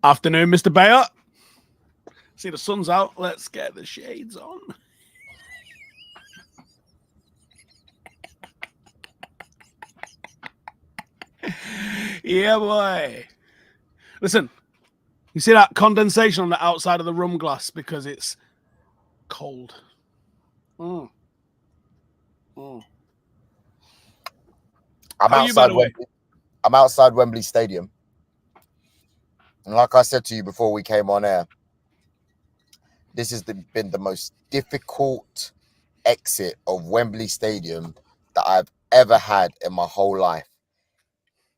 Afternoon, Mr. Bayer. See, the sun's out. Let's get the shades on. Yeah, boy. Listen, you see that condensation on the outside of the rum glass because it's cold. I'm How are you, by the way? I'm outside Wembley Stadium. And like I said to you before we came on air, this has been the most difficult exit of Wembley Stadium that I've ever had in my whole life.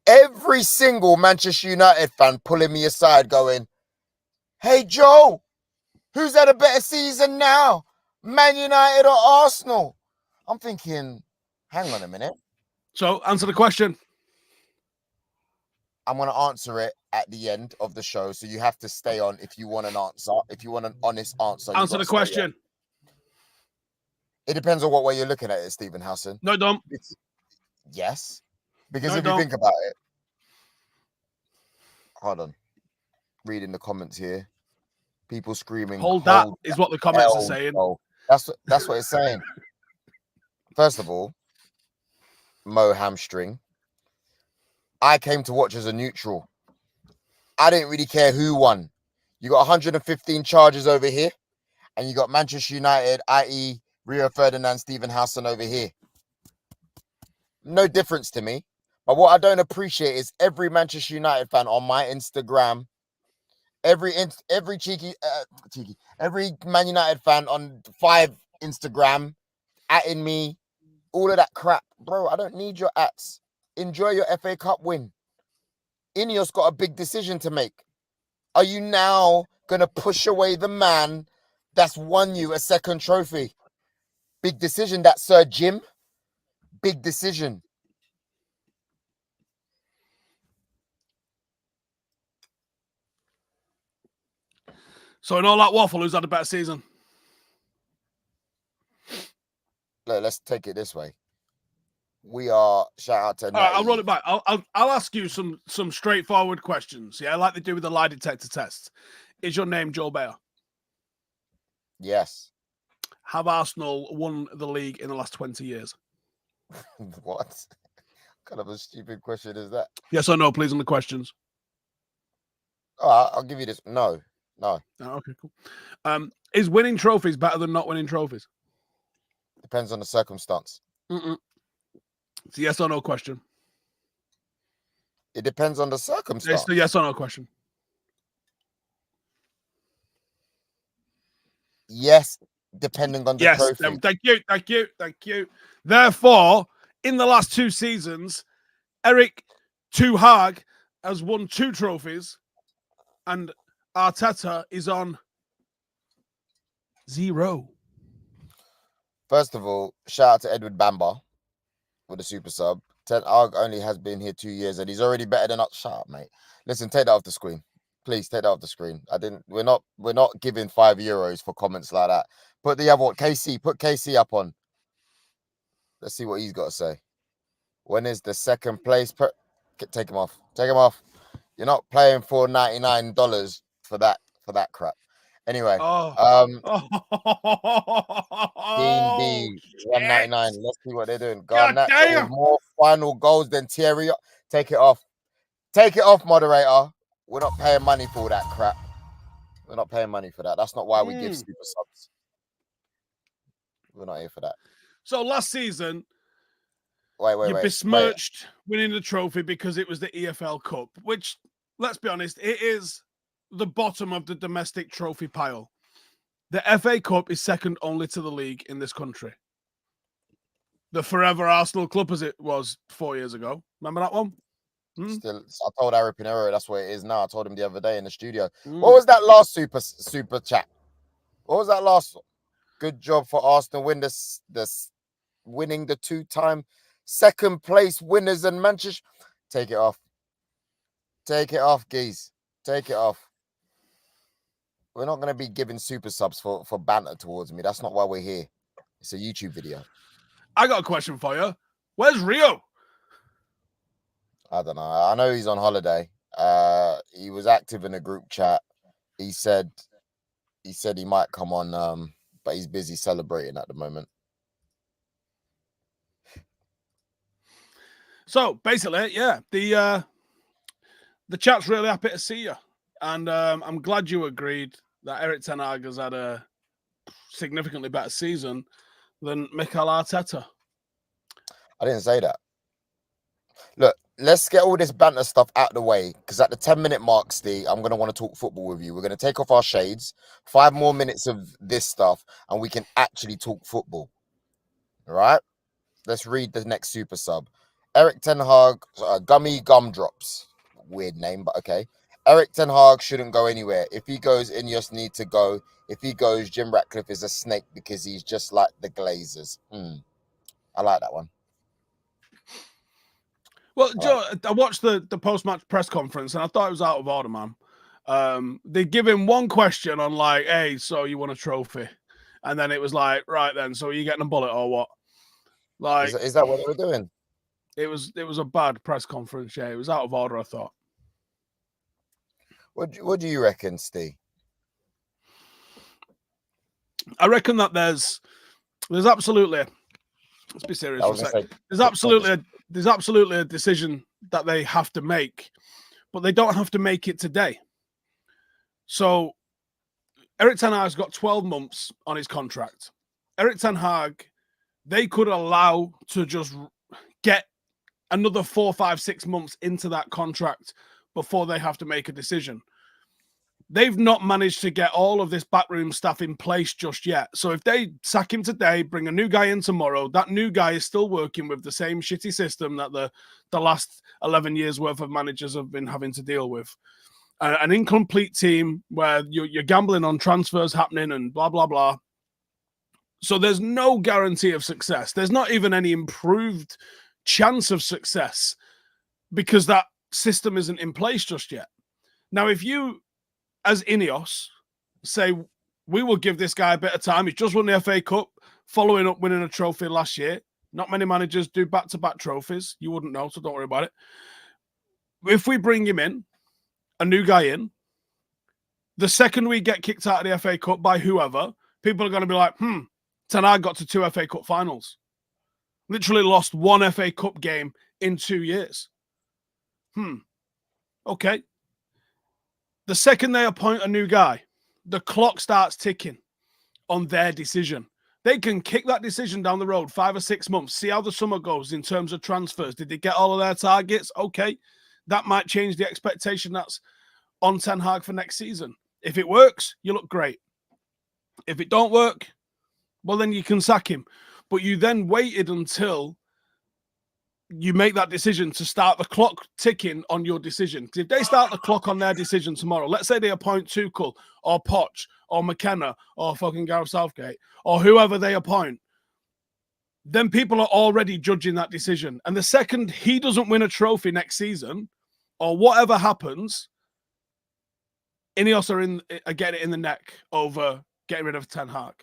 Every single Manchester United fan pulling me aside going, "Hey, Joe, who's had a better season now? Man United or Arsenal?" I'm thinking, hang on a minute. So, answer the question. I'm going to answer it at the end of the show, so you have to stay on if you want an answer. If you want an honest answer, Answer the question. It depends on what way you're looking at it, Stephen Housen. No, don't. Yes. Because if you think about it, hold on. Reading the comments here. People screaming. Hold that is what the comments are saying. Oh, that's what it's saying. First of all, Mo hamstring. I came to watch as a neutral. I didn't really care who won. You got 115 charges over here, and you got Manchester United, i.e. Rio Ferdinand, Stephen Housen over here. No difference to me. But what I don't appreciate is every Manchester United fan on my Instagram, every Man United fan on 5 Instagram, atting me, all of that crap. Bro, I don't need your ats. Enjoy your FA Cup win. Ineos got a big decision to make. Are you now going to push away the man that's won you a second trophy? Big decision, that Sir Jim. Big decision. So in all that waffle, who's had a better season? Look, let's take it this way. We are, shout out to all right, I'll roll it back. I'll ask you some straightforward questions. Yeah, like they do with the lie detector test. Is your name Joel Bayer? Yes. Have Arsenal won the league in the last 20 years? What? What kind of a stupid question is that? Yes or no, please, on the questions. Oh, I'll give you this. No. Oh, okay, cool. Is winning trophies better than not winning trophies? Depends on the circumstance. It's a yes or no question. It depends on the circumstance. It's a yes or no question. Yes, depending on the trophy. Thank you. Therefore, in the last 2 seasons, Eric Ten Hag has won 2 trophies, and Arteta is on 0. First of all, shout out to Edward Bamba with a super sub. Ten Hag only has been here 2 years, and he's already better than us. Shut up, mate. Listen, take that off the screen. Please take that off the screen. We're not giving €5 for comments like that. Put the other one, KC. Put KC up on. Let's see what he's got to say. When is the second place? Take him off. Take him off. You're not playing for $99 for that crap. Anyway, Dean B, 199. Let's see what they're doing. Garnett with more final goals than Thierry. Take it off. Take it off, moderator. We're not paying money for all that crap. We're not paying money for that. That's not why we give super subs. We're not here for that. So last season, you besmirched winning the trophy because it was the EFL Cup, which, let's be honest, it is the bottom of the domestic trophy pile. The FA Cup is second only to the league in this country. The forever Arsenal club, as it was 4 years ago. Remember that one? Still, I told Ari Pinero that's where it is now. I told him the other day in the studio. What was that last super chat? What was that last one? Good job for Arsenal winning the 2-time second place winners in Manchester. Take it off. Take it off, geez. Take it off. We're not going to be giving super subs for banter towards me. That's not why we're here. It's a YouTube video. I got a question for you. Where's Rio? I don't know. I know he's on holiday. He was active in a group chat. He said he might come on, but he's busy celebrating at the moment. So basically, yeah, the chat's really happy to see you, and I'm glad you agreed that Erik ten Hag has had a significantly better season than Mikel Arteta. I didn't say that. Look, let's get all this banter stuff out of the way, because at the 10-minute mark, Steve, I'm going to want to talk football with you. We're going to take off our shades, 5 more minutes of this stuff, and we can actually talk football. All right? Let's read the next super sub. Erik ten Hag, Gummy Gumdrops. Weird name, but okay. Erik ten Hag shouldn't go anywhere. If he goes, Ineos need to go. If he goes, Jim Ratcliffe is a snake because he's just like the Glazers. I like that one. Well, Joe, I watched the post-match press conference and I thought it was out of order, man. They give him one question on like, hey, so you won a trophy. And then it was like, right then, so are you getting a bullet or what? Like, is that what they were doing? It was a bad press conference, yeah. It was out of order, I thought. What do you reckon, Steve? I reckon that there's absolutely, let's be serious for a second. There's absolutely a decision that they have to make, but they don't have to make it today. So Erik ten Hag's got 12 months on his contract. Erik ten Hag, they could allow to just get another 4, 5, 6 months into that contract before they have to make a decision. They've not managed to get all of this backroom stuff in place just yet. So if they sack him today, bring a new guy in tomorrow, that new guy is still working with the same shitty system that the last 11 years worth of managers have been having to deal with. An incomplete team where you're gambling on transfers happening and blah, blah, blah. So there's no guarantee of success. There's not even any improved chance of success because that system isn't in place just yet. Now, if you, as Ineos, say, we will give this guy a bit of time. He's just won the FA Cup, following up winning a trophy last year. Not many managers do back-to-back trophies. You wouldn't know, so don't worry about it. If we bring him in, a new guy in, the second we get kicked out of the FA Cup by whoever, people are going to be like, ten Hag got to 2 FA Cup finals. Literally lost 1 FA Cup game in 2 years. Okay. The second they appoint a new guy, the clock starts ticking on their decision. They can kick that decision down the road 5 or 6 months, see how the summer goes in terms of transfers. Did they get all of their targets? Okay. That might change the expectation that's on Ten Hag for next season. If it works, you look great. If it don't work, well, then you can sack him. But you then waited until you make that decision to start the clock ticking on your decision. Because if they start the clock on their decision tomorrow, let's say they appoint Tuchel or Poch or McKenna or fucking Gareth Southgate or whoever they appoint, then people are already judging that decision. And the second he doesn't win a trophy next season or whatever happens, Ineos are getting it in the neck over getting rid of Ten Hag.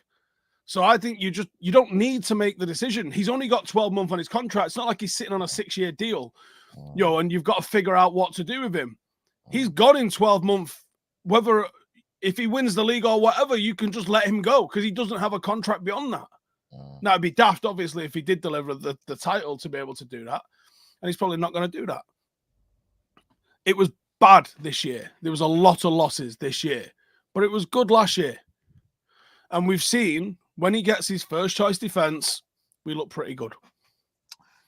So I think you don't need to make the decision. He's only got 12 months on his contract. It's not like he's sitting on a 6-year deal, and you've got to figure out what to do with him. He's got in 12 months, whether if he wins the league or whatever, you can just let him go because he doesn't have a contract beyond that. Now, it'd be daft, obviously, if he did deliver the title to be able to do that. And he's probably not going to do that. It was bad this year. There was a lot of losses this year, but it was good last year. And we've seen when he gets his first choice defense, we look pretty good.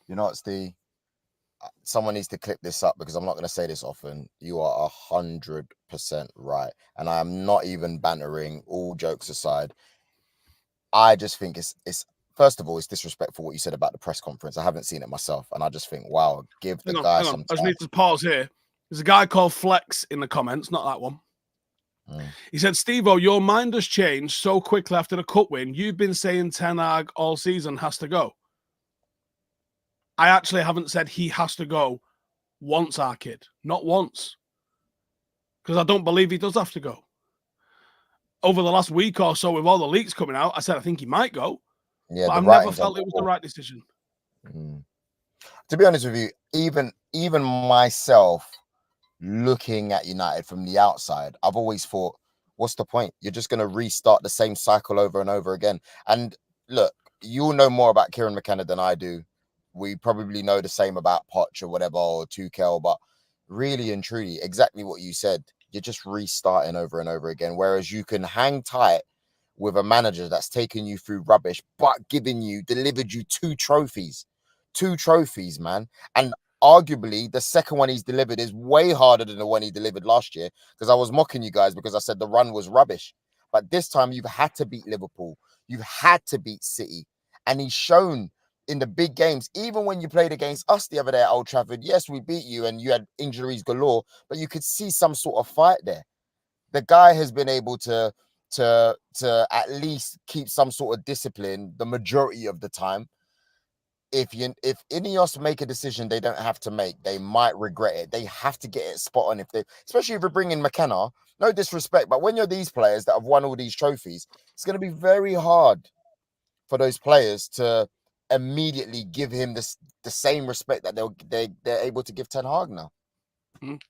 You know what, Steve? Someone needs to clip this up because I'm not going to say this often. You are 100% right. And I am not even bantering, all jokes aside. I just think it's first of all, it's disrespectful what you said about the press conference. I haven't seen it myself. And I just think, wow, give the guy some time. I just need to pause here. There's a guy called Flex in the comments, not that one. He said, Steve-O, your mind has changed so quickly after the cup win. You've been saying Ten Hag all season has to go. I actually haven't said he has to go once, our kid. Not once. Because I don't believe he does have to go. Over the last week or so, with all the leaks coming out, I said I think he might go. Yeah, but I never felt it was the right decision. To be honest with you, even myself, looking at United from the outside, I've always thought, what's the point? You're just going to restart the same cycle over and over again. And look, you'll know more about Kieran McKenna than I do. We probably know the same about Poch or whatever, or Tuchel, but really and truly, exactly what you said, you're just restarting over and over again. Whereas you can hang tight with a manager that's taken you through rubbish, but delivered you two trophies, man. And arguably, the second one he's delivered is way harder than the one he delivered last year, because I was mocking you guys because I said the run was rubbish. But this time, you've had to beat Liverpool. You've had to beat City. And he's shown in the big games, even when you played against us the other day at Old Trafford, yes, we beat you and you had injuries galore, but you could see some sort of fight there. The guy has been able to at least keep some sort of discipline the majority of the time. If Ineos make a decision they don't have to make, they might regret it. They have to get it spot on. Especially if you're bringing McKenna, no disrespect, but when you're these players that have won all these trophies, it's going to be very hard for those players to immediately give him the same respect that they're able to give Ten Hag now. Mm.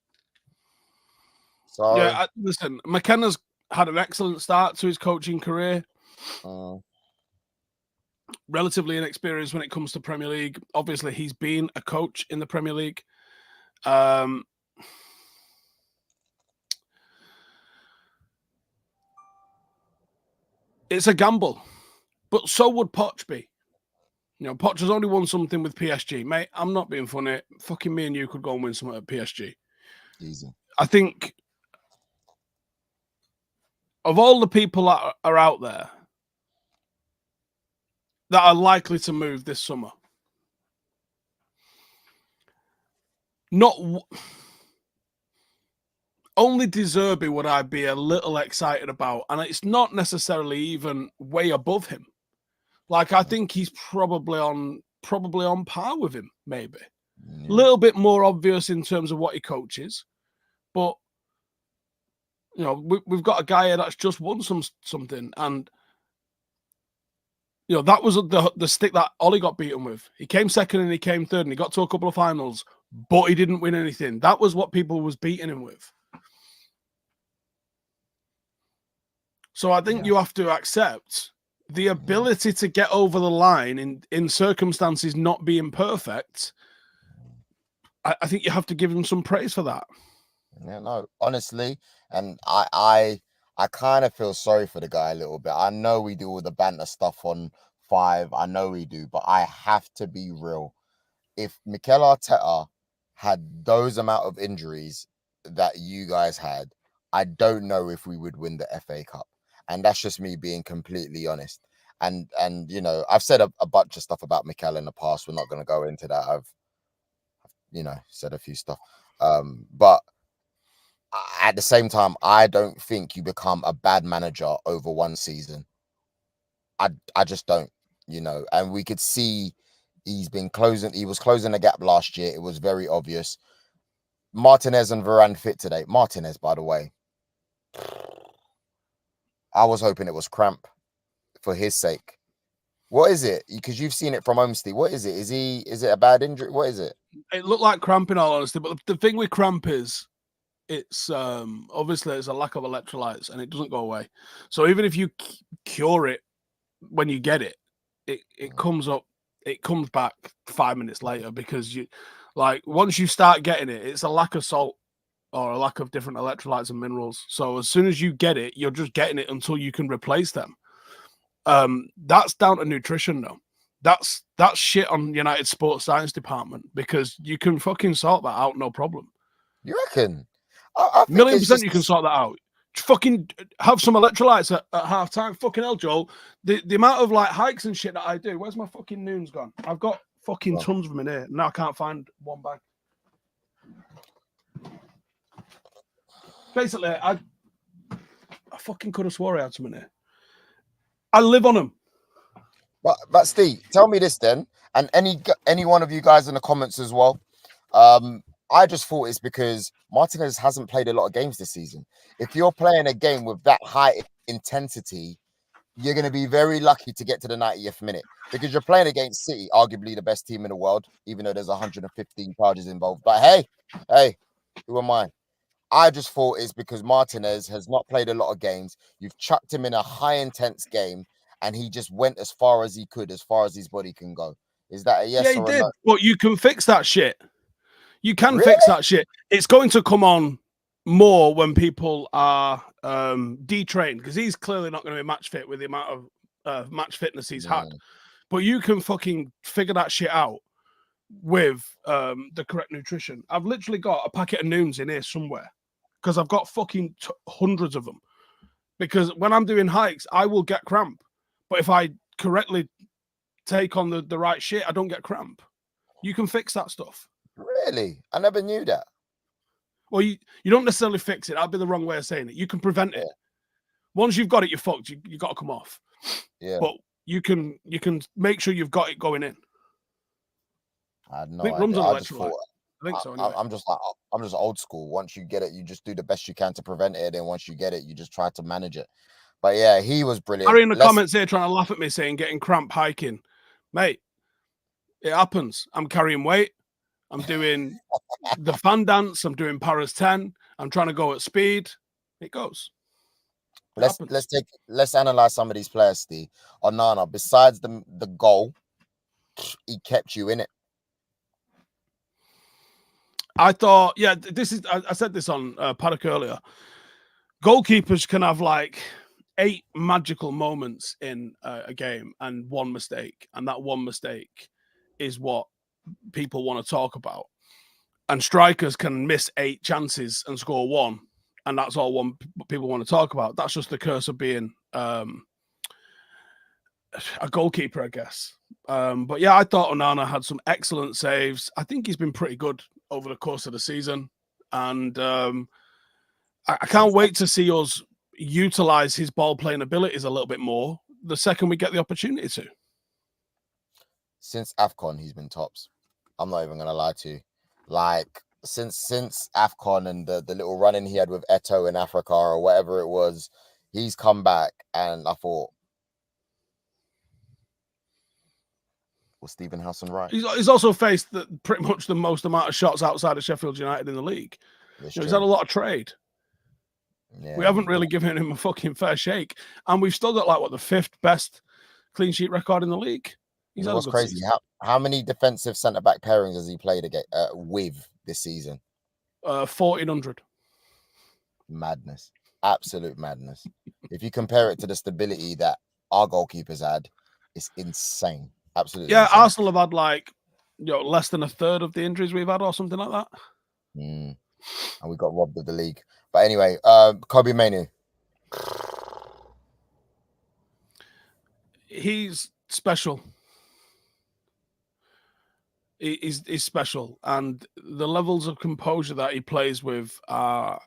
So yeah, listen, McKenna's had an excellent start to his coaching career. Relatively inexperienced when it comes to Premier League. Obviously, he's been a coach in the Premier League. It's a gamble, but so would Poch be. You know, Poch has only won something with PSG. Mate, I'm not being funny. Fucking me and you could go and win something at PSG. Easy. I think of all the people that are out there that are likely to move this summer, only De Zerbi would I be a little excited about, and it's not necessarily even way above him. Like, I think he's probably on par with him, maybe. A little bit more obvious in terms of what he coaches, but you know, we've got a guy here that's just won something, and you know, that was the stick that Ollie got beaten with. He came second and he came third, and he got to a couple of finals, but he didn't win anything. That was what people was beating him with. So I think you have to accept the ability to get over the line in circumstances not being perfect. I think you have to give him some praise for that. Yeah, no, honestly, and I kind of feel sorry for the guy a little bit. I know we do all the banter stuff on 5. I know we do, but I have to be real. If Mikel Arteta had those amount of injuries that you guys had, I don't know if we would win the FA Cup. And that's just me being completely honest. And you know, I've said a bunch of stuff about Mikel in the past. We're not going to go into that. I've said a few stuff. But at the same time, I don't think you become a bad manager over one season. I just don't, you know, and we could see he was closing the gap last year. It was very obvious. Martinez and Varane fit today. Martinez, by the way, I was hoping it was cramp for his sake. What is it? Because you've seen it from Omstead. What is it? Is it a bad injury? What is it? It looked like cramp in all honesty, but the thing with cramp is it's obviously there's a lack of electrolytes and it doesn't go away. So even if you cure it when you get it, it comes back 5 minutes later, because you, like, once you start getting it, it's a lack of salt or a lack of different electrolytes and minerals. So as soon as you get it, you're just getting it until you can replace them. That's down to nutrition though. That's shit on United Sports Science Department, because you can fucking sort that out, no problem. You reckon? I think $1,000,000% you can sort that out. Fucking have some electrolytes at half time. Fucking hell, Joel. The amount of like hikes and shit that I do. Where's my fucking noons gone? I've got fucking tons of them in here. Now I can't find one bag. Basically, I fucking could have swore I had some in here. I live on them. But Steve, tell me this then, and any one of you guys in the comments as well. I just thought it's because Martinez hasn't played a lot of games this season. If you're playing a game with that high intensity, you're going to be very lucky to get to the 90th minute, because you're playing against City, arguably the best team in the world, even though there's 115 charges involved. But hey, who am I? I just thought it's because Martinez has not played a lot of games. You've chucked him in a high intense game, and he just went as far as he could, as far as his body can go. Is that a Yeah, yes he or a did. no? But you can fix that shit. You can Really? fix that shit. It's going to come on more when people are detrained, because he's clearly not going to be match fit with the amount of match fitness he's had. But you can fucking figure that shit out with the correct nutrition. I've literally got a packet of Noons in here somewhere because I've got fucking hundreds of them. Because when I'm doing hikes, I will get cramp. But if I correctly take on the right shit, I don't get cramp. You can fix that stuff. Really? I never knew that. Well, you don't necessarily fix it. That'd be the wrong way of saying it. You can prevent it. Once you've got it, you're fucked. You got to come off. Yeah. But you can make sure you've got it going in. I had no I think idea. rum's an I just electrolyte. thought, I think so. Anyway. I'm just old school. Once you get it, you just do the best you can to prevent it. And once you get it, you just try to manage it. But yeah, he was brilliant. Harry in the comments here trying to laugh at me saying getting cramp hiking. Mate, it happens. I'm carrying weight. I'm doing the fan dance. I'm doing Paris 10. I'm trying to go at speed. It goes. Let's analyze some of these players, Steve. Onana, besides the goal, he kept you in it. I thought, yeah, this is. I said this on Paddock earlier. Goalkeepers can have like 8 magical moments in a game and one mistake, and that one mistake is what people want to talk about. And strikers can miss 8 chances and score 1, and that's all people want to talk about. That's just the curse of being a goalkeeper, I guess. But yeah, I thought Onana had some excellent saves. I think he's been pretty good over the course of the season, and I can't wait to see us utilize his ball playing abilities a little bit more the second we get the opportunity to. Since AFCON, he's been tops. I'm not even gonna lie to you. Like since AFCON and the little run-in he had with Eto in Africa or whatever it was, he's come back, and I thought, was Stephen Howson right? He's also faced pretty much the most amount of shots outside of Sheffield United in the league. He's had a lot of trade. Yeah, we haven't really given him a fucking fair shake, and we've still got the 5th best clean sheet record in the league. He's what's crazy? How many defensive centre back pairings has he played with this season? 1,400. Madness, absolute madness. If you compare it to the stability that our goalkeepers had, it's insane. Absolutely. Yeah, insane. Arsenal have had less than a third of the injuries we've had, or something like that. And we got robbed of the league. But anyway, Kobe Mainoo. He's special. He's special, and the levels of composure that he plays with are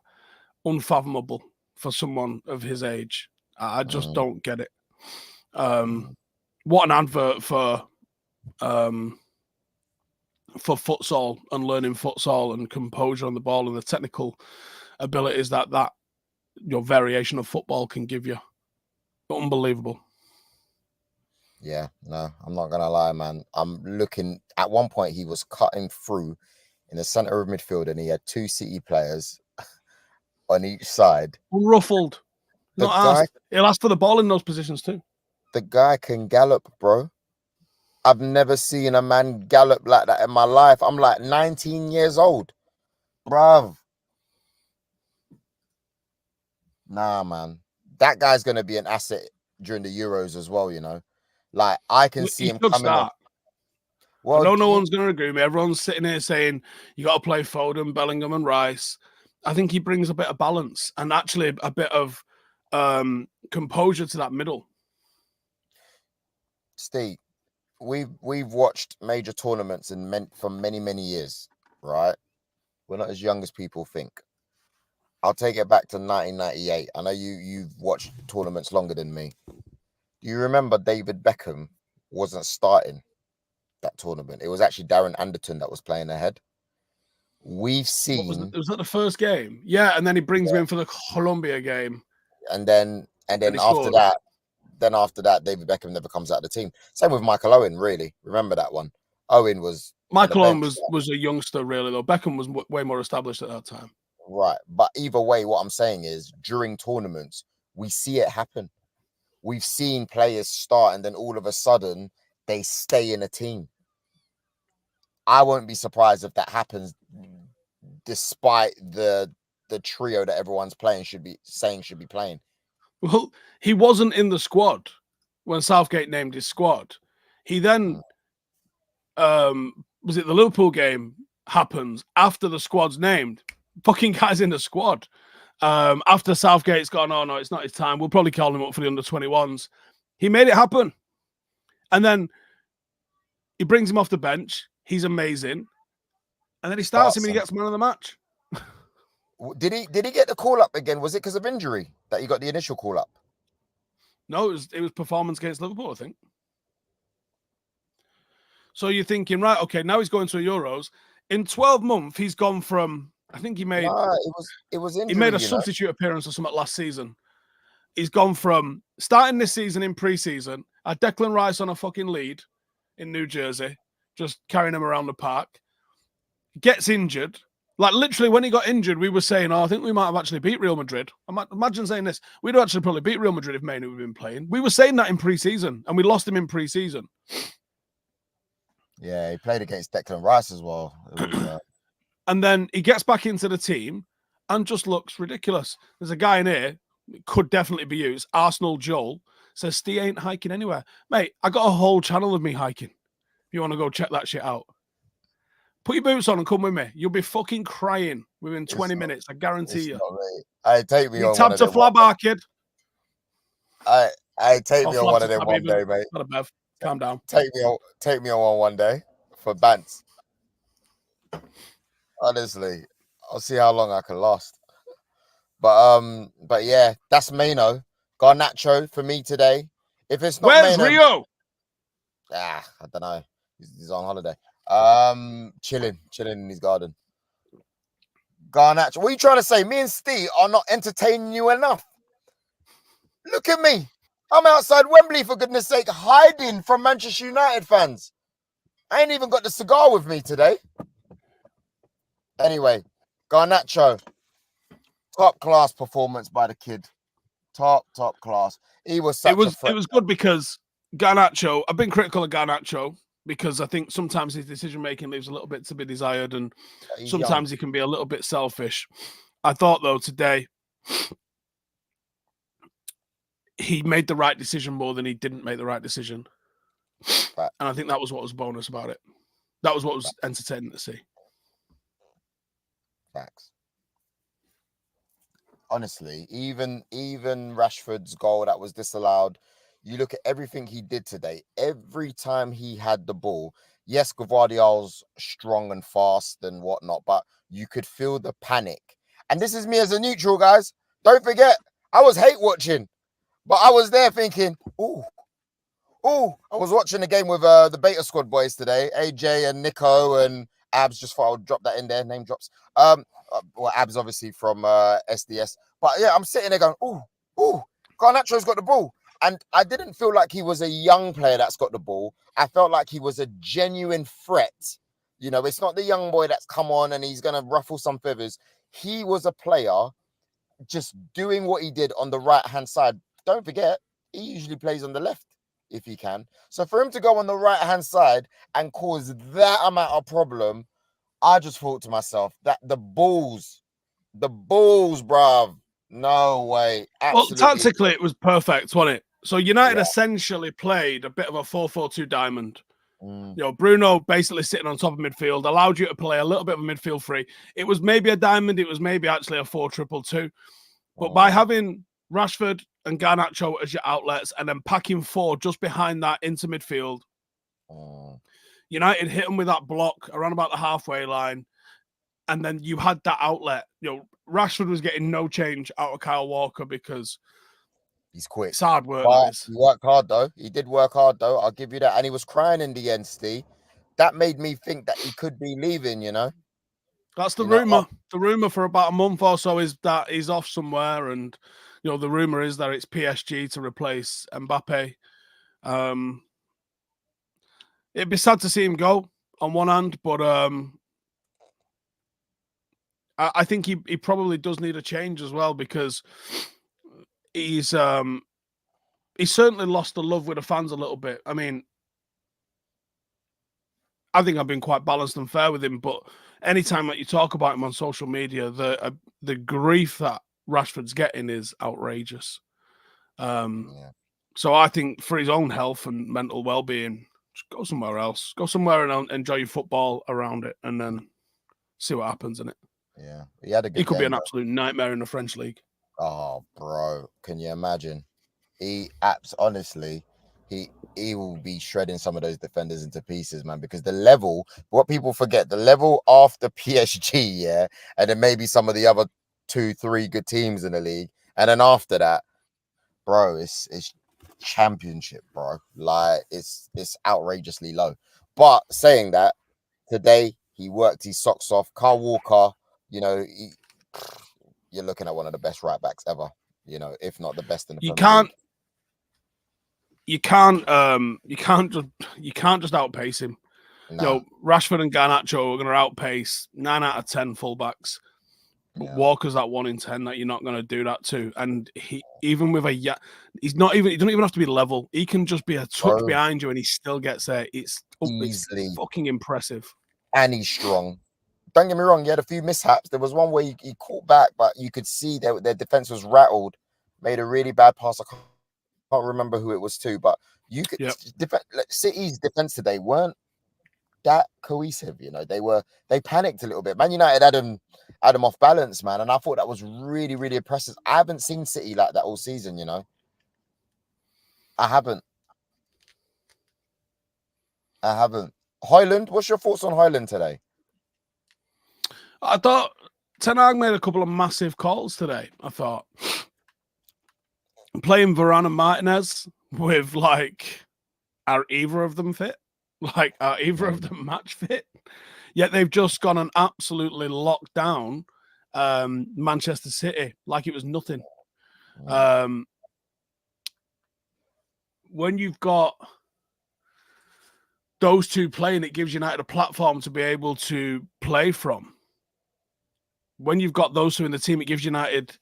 unfathomable for someone of his age. I just don't get it. What an advert for futsal and learning futsal and composure on the ball and the technical abilities that your variation of football can give you. Unbelievable. Yeah, no, I'm not gonna lie, man. I'm looking at one point he was cutting through in the center of midfield, and he had 2 City players on each side. Unruffled. Not asked. He'll ask for the ball in those positions too. The guy can gallop, bro. I've never seen a man gallop like that in my life. I'm like 19 years old, bruv. Nah, man. That guy's gonna be an asset during the Euros as well, you know. Like I can see him coming on. Well, no one's going to agree with me. Everyone's sitting here saying you got to play Foden, Bellingham, and Rice. I think he brings a bit of balance and actually a bit of composure to that middle. Steve, we've watched major tournaments for many years, right? We're not as young as people think. I'll take it back to 1998. I know you've watched tournaments longer than me. Do you remember David Beckham wasn't starting that tournament? It was actually Darren Anderton that was playing ahead. We've seen. Was that the first game? Yeah, and then he brings me in for the Colombia game. And then after that, David Beckham never comes out of the team. Same with Michael Owen, really. Remember that one? Michael Owen was a youngster, really, though. Beckham was way more established at that time. Right. But either way, what I'm saying is during tournaments, we see it happen. We've seen players start and then all of a sudden they stay in a team. I won't be surprised if that happens despite the trio that everyone's playing should be playing. Well, he wasn't in the squad when Southgate named his squad. He then was it the Liverpool game happens after the squad's named. Fucking guy's in the squad. After Southgate's gone, oh no, it's not his time. We'll probably call him up for the under-21s. He made it happen. And then he brings him off the bench. He's amazing. And then he starts him and he gets man of the match. Did he get the call up again? Was it because of injury that he got the initial call up? No, it was performance against Liverpool, I think. So you're thinking, right, okay, now he's going to Euros. In 12 months, he's gone from, I think he made it was injury, he made a substitute appearance or something last season. He's gone from starting this season in pre-season, had Declan Rice on a fucking lead in New Jersey, just carrying him around the park, gets injured. Like literally when he got injured, we were saying, oh, I think we might have actually beat Real Madrid. Imagine saying this. We'd actually probably beat Real Madrid if Mainu had been playing. We were saying that in pre-season and we lost him in pre-season. Yeah, he played against Declan Rice as well. And then he gets back into the team and just looks ridiculous. There's a guy in here, could definitely be used. Arsenal Joel says, Steve ain't hiking anywhere. Mate, I got a whole channel of me hiking. If you want to go check that shit out. Put your boots on and come with me. You'll be fucking crying within 20 minutes. I guarantee you. I take me on one of them. Flabber, kid. I take me on one of them one day, mate. Not a Bev. Calm down. Take me on one day for Bants. Honestly, I'll see how long I can last. But yeah, that's Maino. Garnacho for me today. If it's not Where's Maino, Rio? I don't know. He's on holiday. Chilling in his garden. Garnacho, what are you trying to say? Me and Steve are not entertaining you enough. Look at me. I'm outside Wembley, for goodness sake, hiding from Manchester United fans. I ain't even got the cigar with me today. Anyway, Garnacho, top class performance by the kid. Top class. He was such a threat. It was good because Garnacho, I've been critical of Garnacho because I think sometimes his decision making leaves a little bit to be desired and sometimes he can be a little bit selfish. I thought though today he made the right decision more than he didn't make the right decision. Right. And I think that was what was bonus about it. That was what was entertaining to see. Facts. Honestly, even Rashford's goal that was disallowed, you look at everything he did today. Every time he had the ball, yes, Gvardiol's strong and fast and whatnot, but you could feel the panic. And this is me as a neutral, guys. Don't forget, I was hate watching, but I was there thinking, ooh. I was watching the game with the Beta Squad boys today, AJ and Nico and Abs. Just thought I would drop that in there, name drops. Well, Abs obviously from SDS. But yeah, I'm sitting there going, ooh, Garnacho's got the ball. And I didn't feel like he was a young player that's got the ball. I felt like he was a genuine threat. You know, it's not the young boy that's come on and he's going to ruffle some feathers. He was a player just doing what he did on the right-hand side. Don't forget, he usually plays on the left if he can. So for him to go on the right-hand side and cause that amount of problem, I just thought to myself that the balls, bruv. No way. Absolutely. Well, tactically, it was perfect, wasn't it? So United essentially played a bit of a 4-4-2 diamond. You know, Bruno basically sitting on top of midfield allowed you to play a little bit of a midfield free. It was maybe a diamond. It was maybe actually a 4-2-2. But by having Rashford and Garnacho as your outlets and then packing four just behind that into midfield, United hit them with that block around about the halfway line. And then you had that outlet. You know, Rashford was getting no change out of Kyle Walker because he's quick. It's hard work. He worked hard, though. He did work hard, though. I'll give you that. And he was crying in the end, Steve. That made me think that he could be leaving, you know? That's the rumour. The rumour for about a month or so is that he's off somewhere. And, you know, the rumour is that it's PSG to replace Mbappe. It'd be sad to see him go on one hand, but I think he probably does need a change as well, because he's certainly lost the love with the fans a little bit. I mean, I think I've been quite balanced and fair with him, but anytime that you talk about him on social media, the grief that Rashford's getting is outrageous. So I think for his own health and mental well-being, just go somewhere else. Go somewhere and enjoy your football around it, and then see what happens in it. Yeah, he had a good. He could be game, an absolute nightmare in the French league. Oh, bro, can you imagine? Honestly, he will be shredding some of those defenders into pieces, man. Because the level, what people forget, the level after PSG, yeah, and then maybe some of the other 2-3 good teams in the league, and then after that, bro, it's championship, bro. Like it's outrageously low. But saying that, today he worked his socks off. Kyle Walker, you know, you're looking at one of the best right backs ever. You know, if not the best in the Premier League. You can't just outpace him. Nah. You know, Rashford and Garnacho are going to outpace 9 out of 10 fullbacks. But Walker's that 1 in 10 that you're not going to do that to. And he doesn't even have to be level. He can just be a touch behind you and he still gets there. It's fucking impressive. And he's strong. Don't get me wrong, he had a few mishaps. There was one where he caught back, but you could see their defense was rattled. Made a really bad pass. I can't remember who it was to, but you could City's defense today weren't that cohesive. You know, they panicked a little bit. Man United had them off balance, man, and I thought that was really, really impressive. I haven't seen City like that all season. You know, I haven't. Højlund, what's your thoughts on Højlund today? I thought Ten Hag made a couple of massive calls today. I thought playing Varane and Martinez with are either of them fit? Are either of them match fit? Yet they've just gone and absolutely locked down Manchester City like it was nothing. When you've got those two playing, it gives United a platform to be able to play from. When you've got those two in the team, it gives United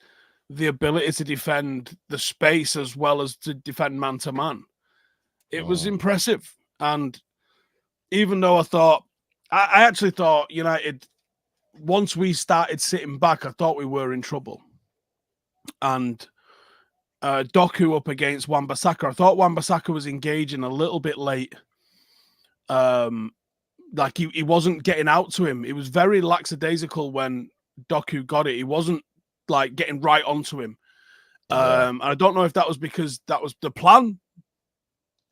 the ability to defend the space as well as to defend man-to-man. It was impressive. And even though I actually thought United, once we started sitting back, I thought we were in trouble. And Doku up against Wan-Bissaka, I thought Wan-Bissaka was engaging a little bit late. He wasn't getting out to him. It was very lackadaisical when Doku got it. He wasn't getting right onto him. And I don't know if that was because that was the plan.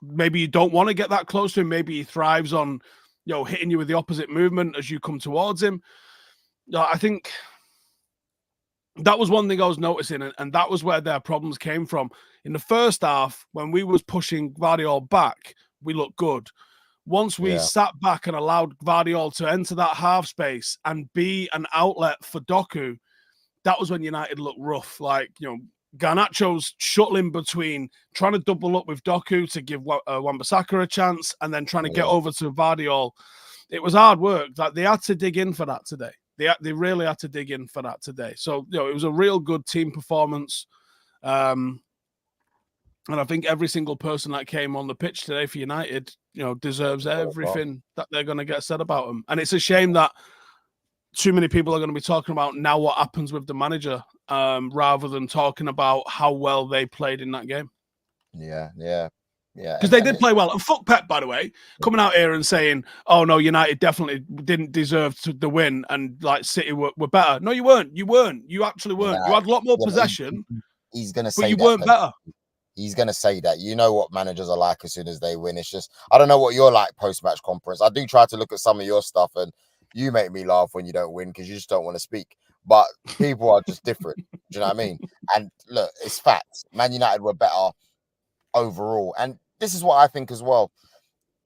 Maybe you don't want to get that close to him. Maybe he thrives on, hitting you with the opposite movement as you come towards him. I think that was one thing I was noticing, and that was where their problems came from. In the first half, when we was pushing Gvardiol back, we looked good. Once we sat back and allowed Gvardiol to enter that half space and be an outlet for Doku, that was when United looked rough. Garnacho's shuttling between trying to double up with Doku to give Wan-Bissaka a chance and then trying to get over to Gvardiol. It was hard work. They had to dig in for that today. They really had to dig in for that today. So, it was a real good team performance. And I think every single person that came on the pitch today for United, deserves everything that they're going to get said about them. And it's a shame that too many people are going to be talking about now what happens with the manager, rather than talking about how well they played in that game. Yeah. Because they did play well. And fuck Pep, by the way, coming out here and saying, oh, no, United definitely didn't deserve the win and City were better. No, you weren't. You actually weren't. You had a lot more possession. He's going to say but you weren't better. He's going to say that. You know what managers are like as soon as they win. It's just, I don't know what you're like post-match conference. I do try to look at some of your stuff and you make me laugh when you don't win because you just don't want to speak. But people are just different. Do you know what I mean? And look, it's facts. Man United were better overall. And this is what I think as well.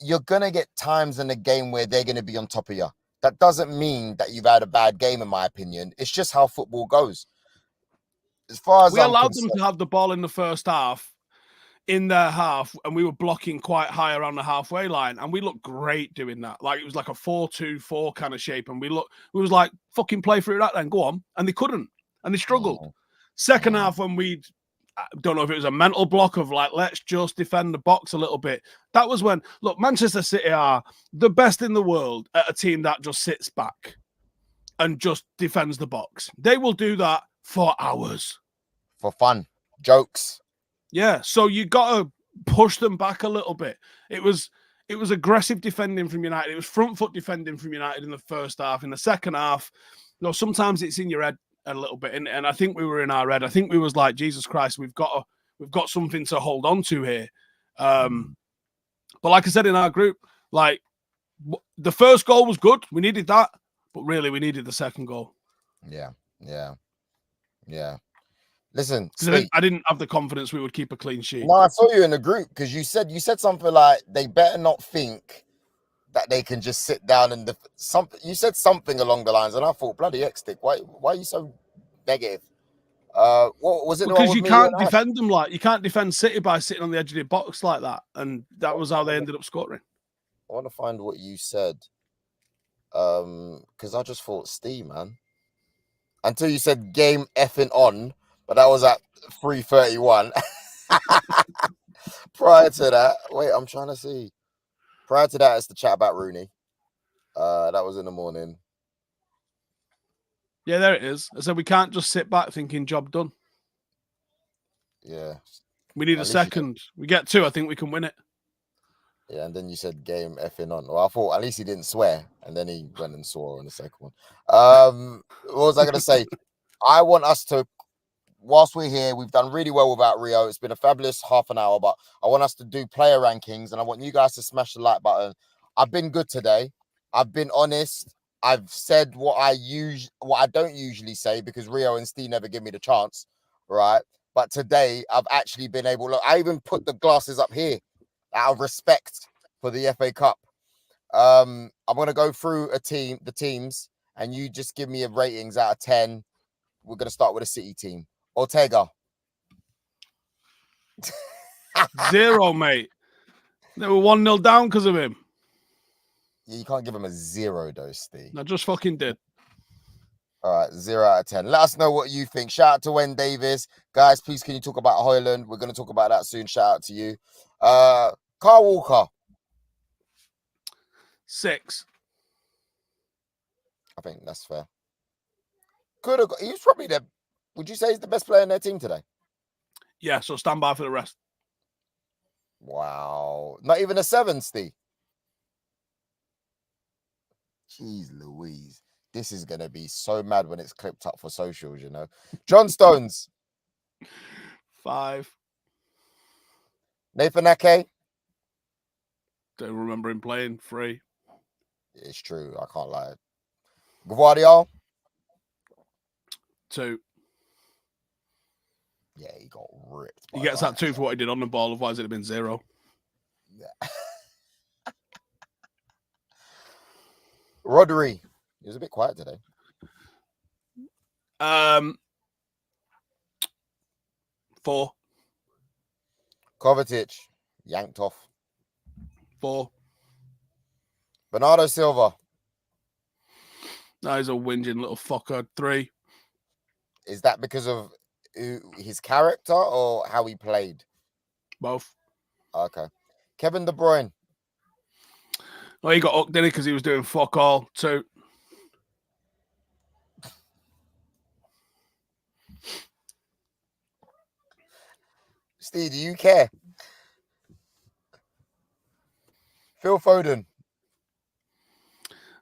You're going to get times in the game where they're going to be on top of you. That doesn't mean that you've had a bad game, in my opinion. It's just how football goes. As far as we allowed them to have the ball in the first half, in their half, and we were blocking quite high around the halfway line, and we looked great doing that. Like it was like a 4-2-4 kind of shape, and we was like, fucking play through that then, go on. And they couldn't, and they struggled. Second half, when I don't know if it was a mental block of like, let's just defend the box a little bit. That was when, look, Manchester City are the best in the world at a team that just sits back and just defends the box. They will do that for hours. For fun, jokes. Yeah, so you got to push them back a little bit. It was aggressive defending from United. It was front foot defending from United in the first half. In the second half, sometimes it's in your head a little bit, and I think we were in our head. I think we was like, Jesus Christ, we've got something to hold on to here. But like I said in our group, like the first goal was good. We needed that, but really we needed the second goal. Yeah. Listen, I didn't have the confidence we would keep a clean sheet. No, I saw you in the group because you said something like they better not think that they can just sit down and something. You said something along the lines, and I thought, bloody X-Stick, why are you so negative? What was it? Because you can't defend them you can't defend City by sitting on the edge of the box like that, and that was how they ended up scoring. I want to find what you said, because I just thought Steve, man, until you said game effing on, but that was at 3:31. Prior to that, wait, I'm trying to see. Prior to that, it's the chat about Rooney. That was in the morning. Yeah, there it is. I said we can't just sit back thinking job done. Yeah. We need a second. We get 2, I think we can win it. Yeah, and then you said game effing on. Well, I thought at least he didn't swear, and then he went and swore on the second one. What was I going to say? I want us to, whilst we're here, we've done really well without Rio. It's been a fabulous half an hour, but I want us to do player rankings, and I want you guys to smash the like button. I've been good today. I've been honest. I've said what I don't usually say because Rio and Steve never give me the chance, right? But today I've actually been able. Look, I even put the glasses up here out of respect for the FA Cup. I'm gonna go through the teams, and you just give me a ratings out of 10. We're gonna start with a City team. Ortega. 0, mate. They were 1-0 down because of him. Yeah, you can't give him a 0 though, Steve. I just fucking did. All right, 0 out of 10. Let us know what you think. Shout out to Wen Davis. Guys, please, can you talk about Hoyland? We're going to talk about that soon. Shout out to you. Carl Walker. 6. I think that's fair. Could have. He was probably would you say he's the best player in their team today? Yeah, so stand by for the rest. Wow. Not even a 7, Steve. Jeez Louise. This is going to be so mad when it's clipped up for socials, you know. John Stones. 5. Nathan Ake. Don't remember him playing. 3. It's true. I can't lie. Guardiola. 2. Yeah, he got ripped. He gets that 2 for what he did on the ball. Otherwise, it'd have been 0. Yeah. Rodri. He was a bit quiet today. 4. Kovacic. Yanked off. 4. Bernardo Silva. No, he's a whinging little fucker. 3. Is that because of his character or how he played? Both. Okay. Kevin De Bruyne. Well, he got hooked, didn't he? Because he was doing fuck all. 2. Steve, do you care? Phil Foden.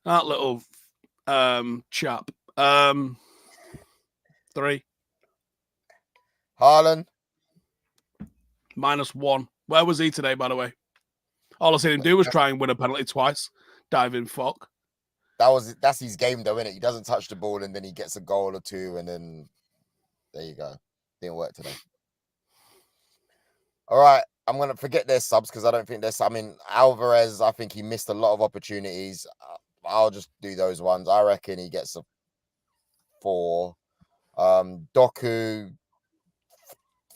That little chap. 3. Haaland. -1. Where was he today, by the way? All I seen him do was try and win a penalty twice. Diving fuck. That's his game though, isn't it? He doesn't touch the ball and then he gets a goal or 2 and then there you go. Didn't work today. All right. I'm going to forget their subs because I don't think there's... I mean, Alvarez, I think he missed a lot of opportunities. I'll just do those ones. I reckon he gets a 4. Doku,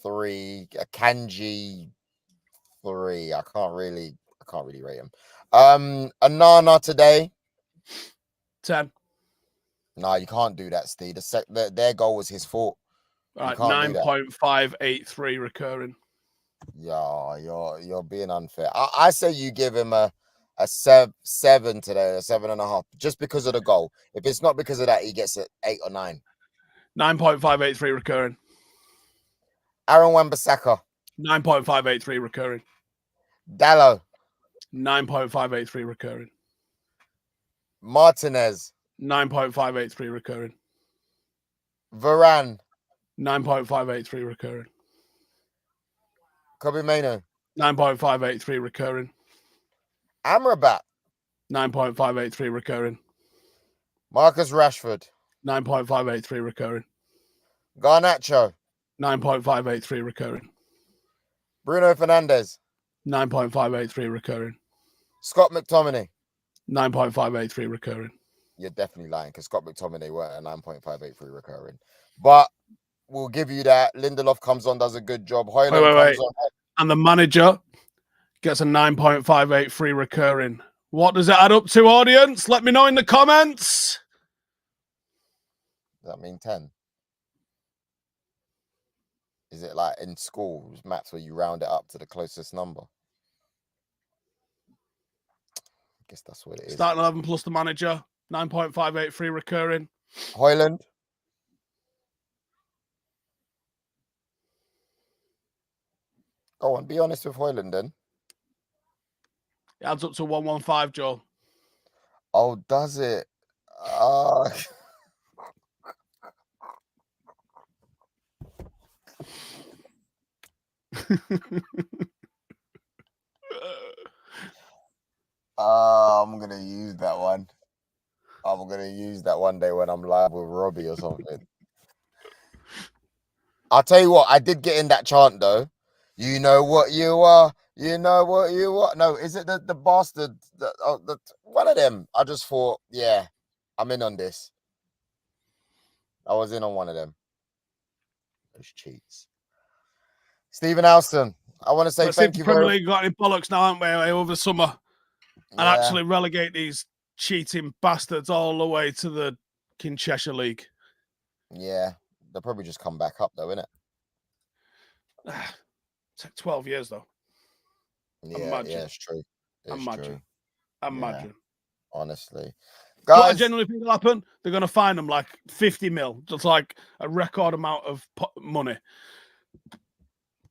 3. Akanji, 3. I can't really rate him. Anana today. 10. No, you can't do that, Steve. Their goal was his fault. All right, You can't do that. 9.583 recurring. Yeah, you're being unfair. I say you give him a 7 today, a 7.5, just because of the goal. If it's not because of that, he gets an 8 or 9. 9.583 recurring. Aaron Wan-Bissaka. 9.583 recurring. Dallo. 9.583 recurring. Martinez. 9.583 recurring. Varane. 9.583 recurring. Kobe Mainoo. 9.583 recurring. Amrabat. 9.583 recurring. Marcus Rashford. 9.583 recurring. Garnacho. 9.583 recurring. Bruno Fernandes. 9.583 recurring. Scott McTominay. 9.583 recurring. You're definitely lying because Scott McTominay weren't a 9.583 recurring. But we'll give you that. Lindelof comes on, does a good job. Højlund comes on. And the manager gets a 9.583 recurring. What does it add up to, audience? Let me know in the comments. Does that mean 10? Is it like in school maths where you round it up to the closest number? I guess that's what it is. Starting 11 plus the manager, 9.583 recurring. Højlund. Go on, be honest with Højlund then. It adds up to 115, Joe. Oh, does it? I'm going to use that one. I'm going to use that one day when I'm live with Robbie or something. I'll tell you what, I did get in that chant though. You know what you are. You know what you are. No, is it the bastard? One of them. I just thought, yeah, I'm in on this. I was in on one of them. Those cheats. Stephen Alston, I want to say thank you Premier League got any bollocks now, haven't we, over the summer? And Yeah. actually relegate these cheating bastards all the way to the King Cheshire League. Yeah, they'll probably just come back up though, innit? Take 12 years though. Yeah, it's true. Imagine. Yeah, honestly. Guys, what I Guys, genuinely think will happen, they're going to find them like 50 mil, just like a record amount of money.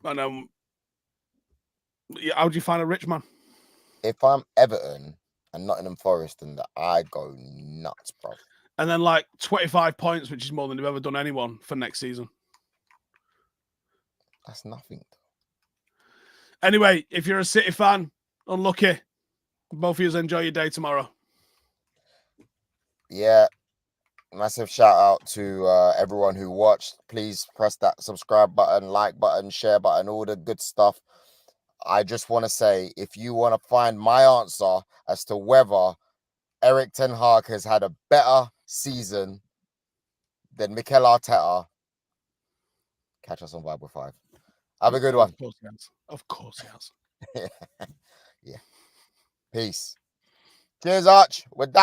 And how do you find a rich man? if I'm Everton and Nottingham Forest, and I'd go nuts, bro. And then like 25 points, which is more than they've ever done anyone for next season. That's nothing. Anyway, if you're a City fan, unlucky. Both of you enjoy your day tomorrow. Yeah. Massive shout out to everyone who watched. Please press that subscribe button, like button, share button, all the good stuff. I just want to say, if you want to find my answer as to whether Erik ten Hag has had a better season than Mikel Arteta, catch us on Vibe with 5. Have a good one. Of course he has. Of course he has. Yeah. Peace. Cheers, Arch. We're done.